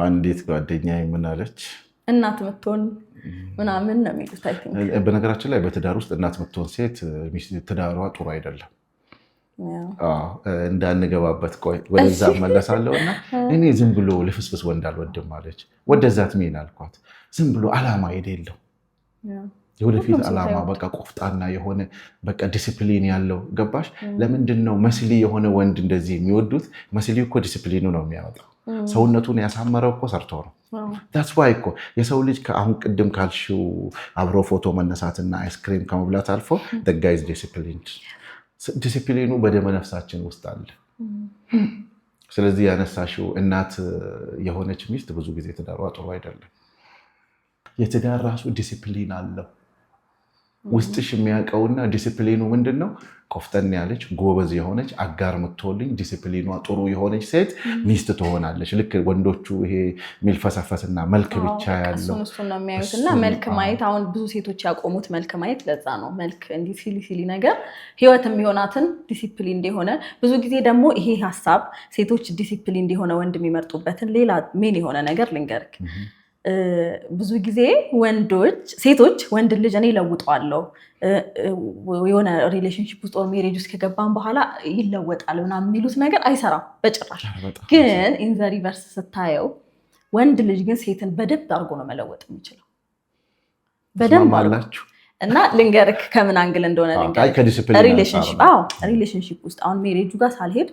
አንዲት ጓደኛ ምን አለች? እናት የምትሆን ምናምን ነው የሚሉት። አይ ቲንክ በነገራችን ላይ በትዳር ውስጥ እናት የምትሆን ሴት ትዳሯ ጥሩ አይደለም። እንዳንገባበት ቆይ ወደዛ መለሳለሁ። እና እኔ ዝም ብሎ ልፍስፍስ ወንድ አልወድም አለች። ወደዛት ምን አልኳት? ዝም ብሎ አላማ የሌለው የወደፊት አላማ በቃ ቆፍጣና የሆነ በቃ ዲሲፕሊን ያለው ገባሽ? ለምንድን ነው መስሊ የሆነ ወንድ እንደዚህ የሚወዱት? መስሊ እኮ ዲሲፕሊኑ ነው የሚያወጣው። ሰውነቱን ያሳመረው እኮ ሰርቶ ነው። that's why እኮ የሰው ልጅ አሁን ቅድም ካልሽው አብሮ ፎቶ መነሳትና አይስክሪም ከመብላት አልፎ the guy is disciplined። ዲሲፕሊኑ በደመ ነፍሳችን ውስጥ አለ። ስለዚህ ያነሳሽው እናት የሆነች ሚስት ብዙ ጊዜ ትዳሯ ጥሩ አይደለም። የትዳር ራሱ ዲሲፕሊን አለው ውስጥሽ የሚያውቀውና ዲሲፕሊኑ ምንድነው? ቆፍጠን ያለች ጎበዝ የሆነች አጋር ምትሆንልኝ ዲሲፕሊኗ ጥሩ የሆነች ሴት ሚስት ትሆናለች። ልክ ወንዶቹ ይሄ ሚልፈሰፈስና መልክ ብቻ ያለው እሱን ነው የሚያዩትና መልክ ማየት አሁን ብዙ ሴቶች ያቆሙት መልክ ማየት ለዛ ነው። መልክ እንዲህ ሲሊ ነገር ህይወት የሚሆናትን ዲሲፕሊን እንደሆነ ብዙ ጊዜ ደግሞ ይሄ ሀሳብ ሴቶች ዲሲፕሊን እንደሆነ ወንድ የሚመርጡበትን ሌላ ሜን የሆነ ነገር ልንገርክ። ብዙ ጊዜ ሴቶች ወንድ ልጅ እኔ ለውጠዋለሁ የሆነ ሪሌሽንሺፕ ውስጥ ኦር ሜሬጅ ውስጥ ከገባን በኋላ ይለወጣል ምናምን የሚሉት ነገር አይሰራም በጭራሽ። ግን ኢን ዘ ሪቨርስ ስታየው ወንድ ልጅ ግን ሴትን በደንብ አድርጎ ነው መለወጥ የሚችለው። በደንብ አላችሁ እና ልንገርክ ከምን አንግል እንደሆነ ሪሌሽንሺፕ ውስጥ አሁን ሜሬጁ ጋር ሳልሄድ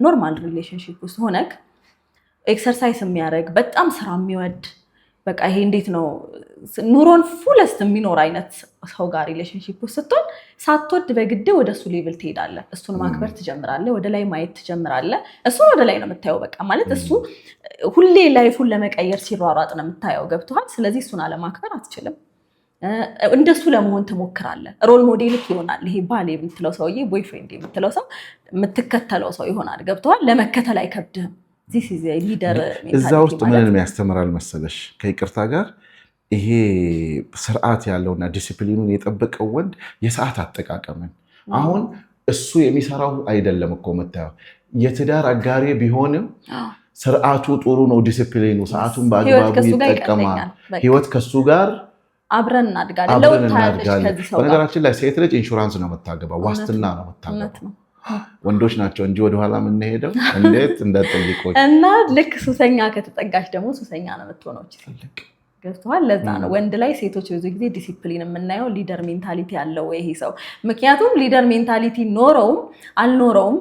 ኖርማል ሪሌሽንሺፕ ውስጥ ሆነክ ኤክሰርሳይዝ የሚያደርግ በጣም ስራ የሚወድ በቃ ይሄ እንዴት ነው ኑሮን ፉለስት የሚኖር አይነት ሰው ጋር ሪሌሽንሺፕ ውስጥ ስትሆን ሳትወድ በግድ ወደ እሱ ሌቭል ትሄዳለህ። እሱን ማክበር ትጀምራለህ። ወደ ላይ ማየት ትጀምራለህ። እሱን ወደ ላይ ነው የምታየው። በቃ ማለት እሱ ሁሌ ላይፉን ለመቀየር ሲሯሯጥ ነው የምታየው። ገብቶሃል? ስለዚህ እሱን አለማክበር አትችልም። እንደሱ ለመሆን ትሞክራለህ። ሮል ሞዴልክ ይሆናል። ይሄ ባል የምትለው ሰውዬ ቦይፍሬንድ የምትለው ሰው የምትከተለው ሰው ይሆናል። ገብቶሃል? ለመከተል አይከብድህም። እዛ ውስጥ ምንን ያስተምራል መሰለሽ? ከይቅርታ ጋር ይሄ ስርዓት ያለውና ዲሲፕሊኑን የጠበቀው ወንድ የሰዓት አጠቃቀምን አሁን እሱ የሚሰራው አይደለም እኮ የምታየው። የትዳር አጋሪ ቢሆንም ስርዓቱ ጥሩ ነው፣ ዲሲፕሊኑ ሰዓቱን በአግባቡ ይጠቀማል። ህይወት ከሱ ጋር አብረን እናድጋለን። በነገራችን ላይ ሴት ልጅ ኢንሹራንስ ነው የምታገባው፣ ዋስትና ነው የምታገባው። ወንዶች ናቸው እንጂ ወደኋላ የምንሄደው እንዴት እንደጠይቆች እና ልክ ሱሰኛ ከተጠጋች ደግሞ ሱሰኛ ነው የምትሆነው። ገብቶሃል? ለዛ ነው ወንድ ላይ ሴቶች ብዙ ጊዜ ዲሲፕሊን የምናየው ሊደር ሜንታሊቲ ያለው ይሄ ሰው። ምክንያቱም ሊደር ሜንታሊቲ ኖረውም አልኖረውም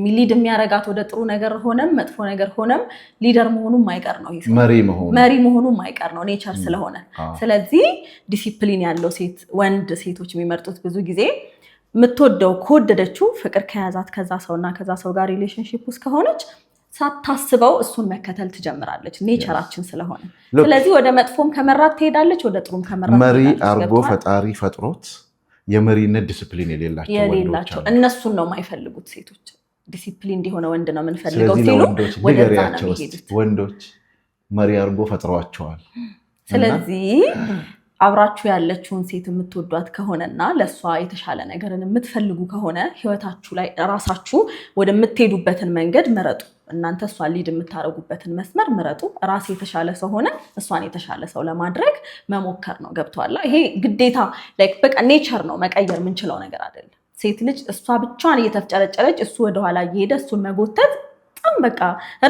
ሊድ የሚያረጋት ወደ ጥሩ ነገር ሆነም መጥፎ ነገር ሆነም ሊደር መሆኑም አይቀር ነው። ይሄ መሪ መሆኑም አይቀር ነው ኔቸር ስለሆነ። ስለዚህ ዲሲፕሊን ያለው ወንድ ሴቶች የሚመርጡት ብዙ ጊዜ የምትወደው ከወደደችው ፍቅር ከያዛት ከዛ ሰውና ከዛ ሰው ጋር ሪሌሽንሺፕ ውስጥ ከሆነች ሳታስበው እሱን መከተል ትጀምራለች፣ ኔቸራችን ስለሆነ። ስለዚህ ወደ መጥፎም ከመራት ትሄዳለች፣ ወደ ጥሩም ከመራት መሪ አርጎ ፈጣሪ ፈጥሮት የመሪነት ዲሲፕሊን የሌላቸው እነሱን ነው የማይፈልጉት ሴቶች። ዲሲፕሊን እንዲሆነ ወንድ ነው የምንፈልገው ሲሉ ወንዶች መሪ አርጎ ፈጥሯቸዋል። ስለዚህ አብራችሁ ያለችውን ሴት የምትወዷት ከሆነና ለእሷ የተሻለ ነገርን የምትፈልጉ ከሆነ ህይወታችሁ ላይ ራሳችሁ ወደምትሄዱበትን መንገድ ምረጡ። እናንተ እሷን ሊድ የምታደርጉበትን መስመር ምረጡ። ራስ የተሻለ ሰው ሆነ እሷን የተሻለ ሰው ለማድረግ መሞከር ነው። ገብቶሃል? ይሄ ግዴታ በቃ ኔቸር ነው፣ መቀየር የምንችለው ነገር አይደለም። ሴት ልጅ እሷ ብቻዋን እየተፍጨረጨረች እሱ ወደኋላ እየሄደ እሱን መጎተት በጣም በቃ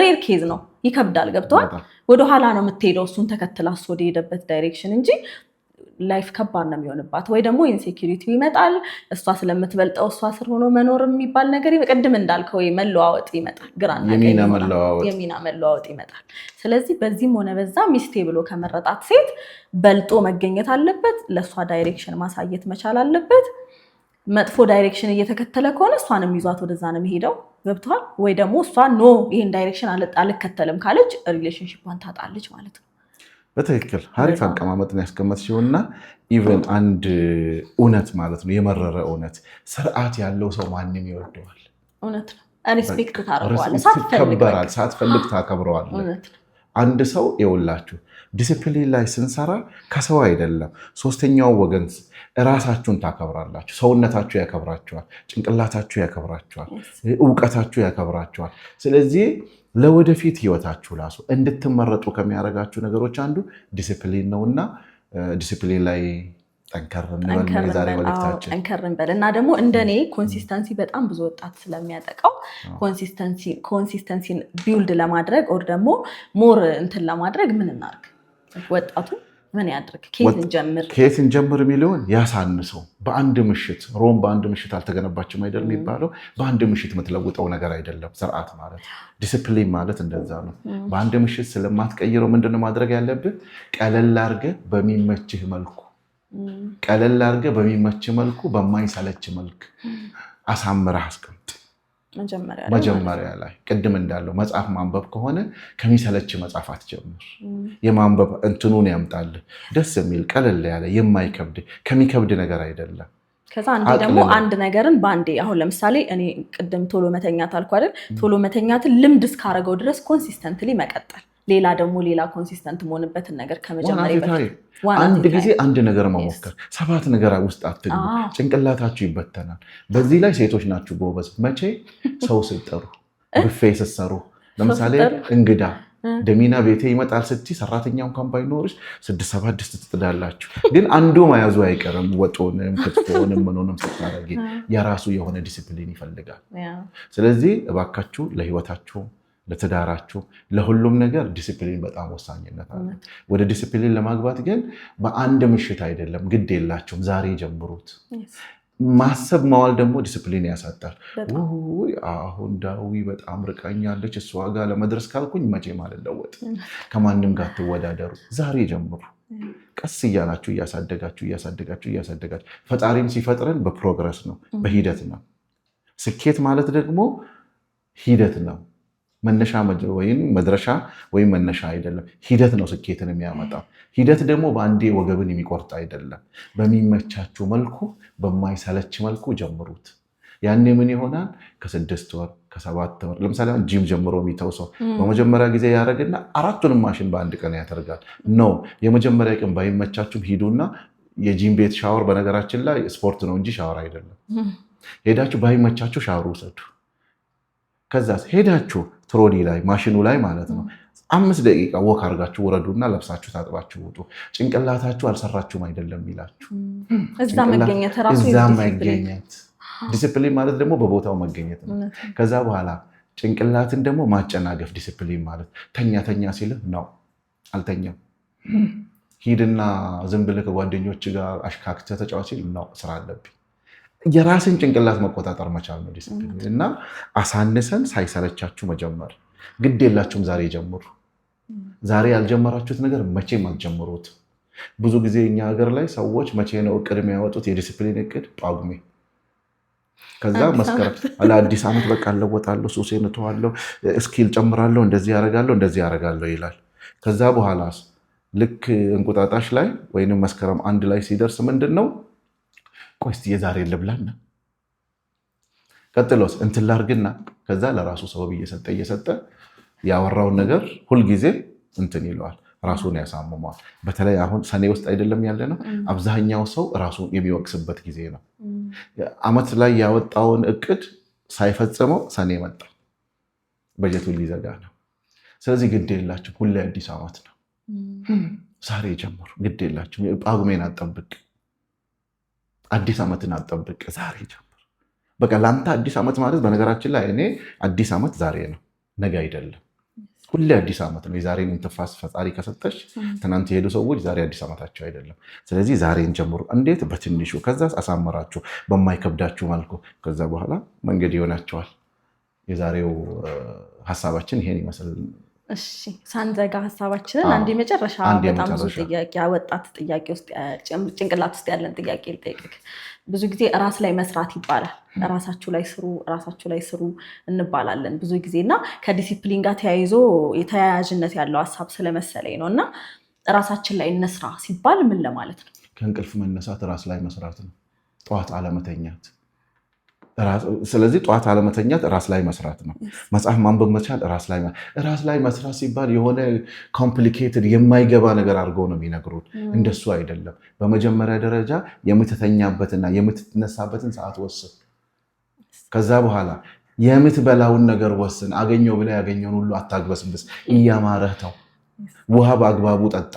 ሬር ኬዝ ነው፣ ይከብዳል። ገብቶሃል? ወደኋላ ነው የምትሄደው እሱን ተከትላ እሱ ወደ ሄደበት ዳይሬክሽን እንጂ ላይፍ ከባድ ነው የሚሆንባት። ወይ ደግሞ ኢንሴኪሪቲ ይመጣል። እሷ ስለምትበልጠው እሷ ስር ሆኖ መኖር የሚባል ነገር ቅድም እንዳልከው መለዋወጥ ይመጣል፣ የሚና መለዋወጥ ይመጣል። ስለዚህ በዚህም ሆነ በዛ ሚስቴ ብሎ ከመረጣት ሴት በልጦ መገኘት አለበት። ለእሷ ዳይሬክሽን ማሳየት መቻል አለበት። መጥፎ ዳይሬክሽን እየተከተለ ከሆነ እሷንም ይዟት ወደዛ ነው የሚሄደው። ገብቶሃል? ወይ ደግሞ እሷ ኖ ይሄን ዳይሬክሽን አልከተልም ካለች ሪሌሽንሺፑን ታጣለች ማለት ነው። በትክክል ሀሪፍ አቀማመጥን ያስቀመጥሽውና ኢቨን አንድ እውነት ማለት ነው፣ የመረረ እውነት፣ ስርዓት ያለው ሰው ማንም ይወደዋል። እውነት ነው። ሪስፔክት ታደርገዋለህ፣ ሳትፈልግ ታከብረዋለህ። አንድ ሰው ይኸውላችሁ ዲሲፕሊን ላይ ስንሰራ ከሰው አይደለም ሶስተኛው ወገን ራሳችሁን ታከብራላችሁ። ሰውነታችሁ ያከብራችኋል፣ ጭንቅላታችሁ ያከብራችኋል፣ እውቀታችሁ ያከብራችኋል። ስለዚህ ለወደፊት ህይወታችሁ ራሱ እንድትመረጡ ከሚያደርጋችሁ ነገሮች አንዱ ዲሲፕሊን ነውና ዲሲፕሊን ላይ ጠንከር እንበል። ዛሬ መልእክታችን ጠንከር እንበል እና ደግሞ እንደኔ ኮንሲስተንሲ በጣም ብዙ ወጣት ስለሚያጠቃው ኮንሲስተንሲን ቢውልድ ለማድረግ ኦር ደግሞ ሞር እንትን ለማድረግ ምን እናድርግ? ወጣቱ ምን ያድርግ? ከየት እንጀምር የሚለውን ያሳንሰው። በአንድ ምሽት ሮም በአንድ ምሽት አልተገነባችም አይደል የሚባለው። በአንድ ምሽት የምትለውጠው ነገር አይደለም ስርዓት ማለት። ዲስፕሊን ማለት እንደዛ ነው። በአንድ ምሽት ስለማትቀይረው ምንድነው ማድረግ ያለብህ? ቀለል አድርገህ በሚመችህ መልኩ በማይሰለች መልክ አሳምረህ አስቀምጥ። መጀመሪያ ላይ ቅድም እንዳለው መጽሐፍ ማንበብ ከሆነ ከሚሰለች መጽሐፍ አትጀምር። የማንበብ እንትኑን ያምጣልህ። ደስ የሚል ቀለል ያለ የማይከብድ ከሚከብድ ነገር አይደለም። ከዛ አንዴ ደግሞ አንድ ነገርን በአንዴ አሁን ለምሳሌ እኔ ቅድም ቶሎ መተኛት አልኩ አይደል? ቶሎ መተኛትን ልምድ እስካረገው ድረስ ኮንሲስተንትሊ መቀጠል። ሌላ ኮንሲስተንት መሆንበትን ነገር ከመጀመሪያ በፊት አንድ ጊዜ አንድ ነገር መሞከር። 7 ነገር ውስጥ አትግቡ፣ ጭንቅላታችሁ ይበተናል። በዚህ ላይ ሴቶች ናችሁ ጎበዝ። መቼ ሰው ስትጠሩ፣ ብፌ ስትሰሩ፣ ለምሳሌ እንግዳ ደሚና ቤቴ ይመጣል ስትይ ሰራተኛው እንኳን ባይኖርሽ 6-7 ድስት ትጥዳላችሁ። ግን አንዱ መያዙ አይቀርም። ወጦንም ክትፎንም ምንሆንም ስታረጊ የራሱ የሆነ ዲሲፕሊን ይፈልጋል። ስለዚህ እባካችሁ ለህይወታችሁ፣ ለትዳራችሁ፣ ለሁሉም ነገር ዲሲፕሊን በጣም ወሳኝነት አለ። ወደ ዲሲፕሊን ለማግባት ግን በአንድ ምሽት አይደለም፣ ግድ የላችሁም፣ ዛሬ ጀምሩት። ማሰብ ማዋል ደግሞ ዲስፕሊን ያሳጣል። አሁን ዳዊ በጣም ርቃኛለች፣ እሷ ጋር ለመድረስ ካልኩኝ መቼም አልለወጥም። ከማንም ጋር ትወዳደሩ፣ ዛሬ ጀምሩ። ቀስ እያላችሁ እያሳደጋችሁ ፈጣሪም ሲፈጥረን በፕሮግረስ ነው፣ በሂደት ነው። ስኬት ማለት ደግሞ ሂደት ነው። መነሻ ወይም መድረሻ ወይም መነሻ አይደለም። ሂደት ነው ስኬትን የሚያመጣው። ሂደት ደግሞ በአንዴ ወገብን የሚቆርጥ አይደለም። በሚመቻችሁ መልኩ፣ በማይሰለች መልኩ ጀምሩት። ያኔ ምን ይሆናል? ከ6 ወር ከ7 ወር ለምሳሌ ጂም ጀምሮ የሚተው ሰው በመጀመሪያ ጊዜ ያደረግና 4ቱንም ማሽን በአንድ ቀን ያደርጋል። ኖ የመጀመሪያ ቀን ባይመቻችሁም ሂዱና የጂም ቤት ሻወር፣ በነገራችን ላይ ስፖርት ነው እንጂ ሻወር አይደለም። ሄዳችሁ ባይመቻችሁ ሻወር ውሰዱ። ከዛ ሄዳችሁ ትሮሊ ላይ ማሽኑ ላይ ማለት ነው 5 ደቂቃ ወክ አድርጋችሁ ወረዱና ለብሳችሁ ታጥባችሁ ውጡ። ጭንቅላታችሁ አልሰራችሁም አይደለም ይላችሁ። እዛ መገኘት ራሱ ዲሲፕሊን ማለት ደግሞ በቦታው መገኘት ነው። ከዛ በኋላ ጭንቅላትን ደግሞ ማጨናገፍ ዲሲፕሊን ማለት ተኛ ሲልህ ነው አልተኛም። ሂድና ዝም ብለህ ከጓደኞች ጋር አሽካክተህ ተጫዋች ሲል ነው ስራ አለብኝ። የራስን ጭንቅላት መቆጣጠር መቻል ነው ዲሲፕሊን። እና አሳንሰን ሳይሰለቻችሁ መጀመር ግድ የላችሁም። ዛሬ ጀምሩ። ዛሬ ያልጀመራችሁት ነገር መቼም አልጀምሩት። ብዙ ጊዜ እኛ ሀገር ላይ ሰዎች መቼ ነው እቅድ የሚያወጡት? የዲሲፕሊን እቅድ ጳጉሜ፣ ከዛ መስከረም ለአዲስ ዓመት በቃ እለወጣለሁ፣ ሱሴን እተዋለሁ፣ ስኪል ጨምራለሁ፣ እንደዚህ ያደርጋለሁ ይላል። ከዛ በኋላ ልክ እንቁጣጣሽ ላይ ወይንም መስከረም 1 ላይ ሲደርስ ምንድን ነው? ቆይ እስኪ የዛሬ ልብላና ቀጥሎስ እንትን ላድርግና ከዛ ለራሱ ሰበብ እየሰጠ ያወራውን ነገር ሁልጊዜ እንትን ይለዋል፣ ራሱን ያሳምመዋል። በተለይ አሁን ሰኔ ውስጥ አይደለም ያለ ነው። አብዛኛው ሰው ራሱን የሚወቅስበት ጊዜ ነው። ዓመት ላይ ያወጣውን እቅድ ሳይፈጽመው ሰኔ መጣ፣ በጀቱን ሊዘጋ ነው። ስለዚህ ግድ የላችሁ፣ ሁሌ አዲስ ዓመት ነው። ዛሬ ጀምሩ። ግድ የላችሁ፣ ጳጉሜን አጠብቅ፣ አዲስ ዓመትን አጠብቅ፣ ዛሬ ጀምር። በቃ ለአንተ አዲስ ዓመት ማለት በነገራችን ላይ እኔ አዲስ ዓመት ዛሬ ነው፣ ነገ አይደለም። ሁሌ አዲስ ዓመት ነው። የዛሬን እንትፋስ ፈጣሪ ከሰጠች ትናንት የሄዱ ሰዎች ዛሬ አዲስ ዓመታቸው አይደለም። ስለዚህ ዛሬን ጀምሩ። እንዴት? በትንሹ፣ ከዛ አሳመራችሁ በማይከብዳችሁ መልኩ። ከዛ በኋላ መንገድ ይሆናቸዋል። የዛሬው ሀሳባችን ይሄን ይመስል። እሺ፣ ሳንዘጋ ሀሳባችንን አንድ የመጨረሻ በጣም ብዙ ጥያቄ ወጣት ጥያቄ ውስጥ ጭንቅላት ውስጥ ያለን ጥያቄ ልጠይቅህ። ብዙ ጊዜ ራስ ላይ መስራት ይባላል። ራሳችሁ ላይ ስሩ እንባላለን ብዙ ጊዜ እና ከዲሲፕሊን ጋር ተያይዞ የተያያዥነት ያለው ሀሳብ ስለመሰለኝ ነው። እና ራሳችን ላይ እንስራ ሲባል ምን ለማለት ነው? ከእንቅልፍ መነሳት ራስ ላይ መስራት ነው። ጠዋት አለመተኛት። ስለዚህ ጠዋት አለመተኛት ራስ ላይ መስራት ነው። መጽሐፍ ማንበብ መቻል ራስ ላይ መስራት ሲባል የሆነ ኮምፕሊኬትድ የማይገባ ነገር አድርገው ነው የሚነግሩት። እንደሱ አይደለም። በመጀመሪያ ደረጃ የምትተኛበትና የምትነሳበትን ሰዓት ወስን። ከዛ በኋላ የምትበላውን ነገር ወስን። አገኘው ብለህ ያገኘውን ሁሉ አታግበስብስ። እያማረህ ተው። ውሃ በአግባቡ ጠጣ።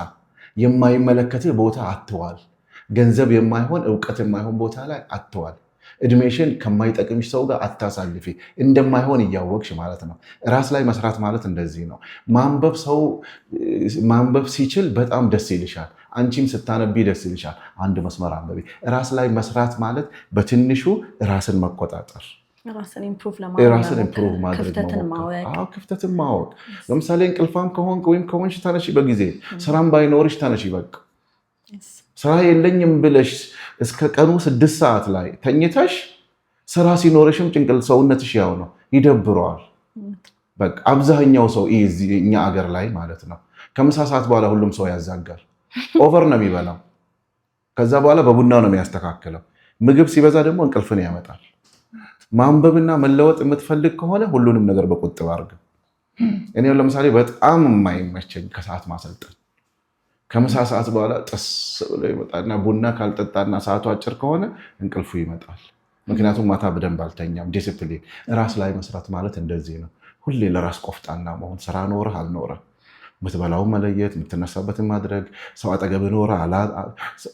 የማይመለከትህ ቦታ አትዋል። ገንዘብ የማይሆን እውቀት የማይሆን ቦታ ላይ አትዋል። እድሜሽን ከማይጠቅምሽ ሰው ጋር አታሳልፊ። እንደማይሆን እያወቅሽ ማለት ነው። ራስ ላይ መስራት ማለት እንደዚህ ነው። ማንበብ ሲችል በጣም ደስ ይልሻል። አንቺም ስታነቢ ደስ ይልሻል። አንድ መስመር አንበቢ። ራስ ላይ መስራት ማለት በትንሹ ራስን መቆጣጠር፣ ራስን ኢምፕሩቭ ማድረግ፣ ክፍተትን ማወቅ። ለምሳሌ እንቅልፋም ከሆንክ ወይም ከሆንሽ ተነሺ በጊዜ። ስራም ባይኖርሽ ተነሺ። በቃ ስራ የለኝም ብለሽ እስከ ቀኑ 6 ሰዓት ላይ ተኝተሽ ስራ ሲኖርሽም ሰውነትሽ ያው ነው፣ ይደብረዋል። በቃ አብዛኛው ሰው እኛ አገር ላይ ማለት ነው ከምሳ ሰዓት በኋላ ሁሉም ሰው ያዛጋል። ኦቨር ነው የሚበላው። ከዛ በኋላ በቡና ነው የሚያስተካክለው። ምግብ ሲበዛ ደግሞ እንቅልፍን ያመጣል። ማንበብና መለወጥ የምትፈልግ ከሆነ ሁሉንም ነገር በቁጥብ አድርግ። እኔ ለምሳሌ በጣም የማይመቸኝ ከሰዓት ማሰልጠን። ከምሳ ሰዓት በኋላ ጥስ ብሎ ይመጣና ቡና ካልጠጣና ሰዓቱ አጭር ከሆነ እንቅልፉ ይመጣል። ምክንያቱም ማታ በደንብ አልተኛም። ዲስፕሊን፣ ራስ ላይ መስራት ማለት እንደዚህ ነው። ሁሌ ለራስ ቆፍጣና መሆን። ስራ ኖረህ አልኖረህ የምትበላውን መለየት፣ የምትነሳበትን ማድረግ። ሰው አጠገብ ኖረ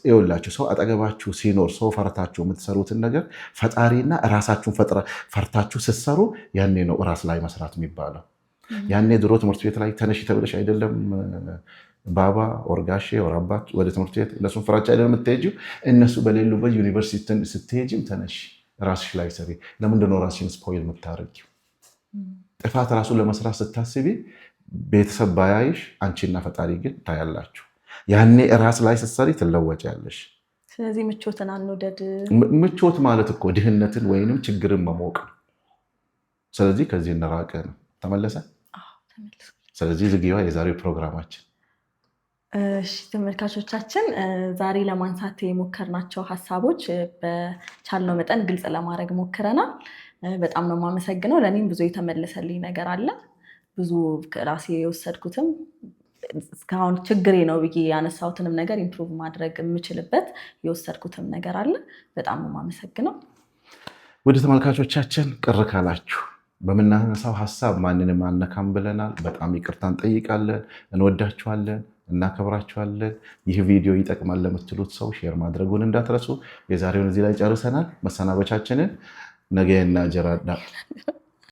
ይኸውላችሁ፣ ሰው አጠገባችሁ ሲኖር ሰው ፈርታችሁ የምትሰሩትን ነገር ፈጣሪና ራሳችሁን ፈርታችሁ ስትሰሩ ያኔ ነው ራስ ላይ መስራት የሚባለው። ያኔ ድሮ ትምህርት ቤት ላይ ተነሽ ተብለሽ አይደለም ባባ ኦርጋሼ ወራባት ወደ ትምህርት ቤት እነሱን ፍራቻ አይደለም የምትሄጂው። እነሱ በሌሉበት ዩኒቨርሲቲ ስትሄጂም ተነሽ ራስሽ ላይ ሰሪ። ለምንድነው ራስሽን ስፖይል የምታደርጊው? ጥፋት ራሱ ለመስራት ስታስቢ ቤተሰብ ባያይሽ አንቺና ፈጣሪ ግን ታያላችሁ። ያኔ ራስ ላይ ስትሰሪ ትለወጫለሽ። ስለዚህ ምቾትን አንውደድ። ምቾት ማለት እኮ ድህነትን ወይንም ችግርን መሞቅ ነው። ስለዚህ ከዚህ እንራቅ ነው። ተመለሰ። ስለዚህ ዝግባ የዛሬው ፕሮግራማችን። እሺ ተመልካቾቻችን፣ ዛሬ ለማንሳት የሞከርናቸው ሀሳቦች በቻልነው መጠን ግልጽ ለማድረግ ሞክረናል። በጣም ነው የማመሰግነው። ለእኔም ብዙ የተመለሰልኝ ነገር አለ። ብዙ ራሴ የወሰድኩትም እስካሁን ችግሬ ነው ብዬ ያነሳሁትንም ነገር ኢምፕሩቭ ማድረግ የምችልበት የወሰድኩትም ነገር አለ። በጣም ነው የማመሰግነው። ወደ ተመልካቾቻችን ቅር ካላችሁ በምናነሳው ሀሳብ ማንንም አነካም ብለናል። በጣም ይቅርታ እንጠይቃለን። እንወዳችኋለን፣ እናከብራችኋለን። ይህ ቪዲዮ ይጠቅማል ለምትሉት ሰው ሼር ማድረጉን እንዳትረሱ። የዛሬውን እዚህ ላይ ጨርሰናል። መሰናበቻችንን ነገ እና ጀራዳ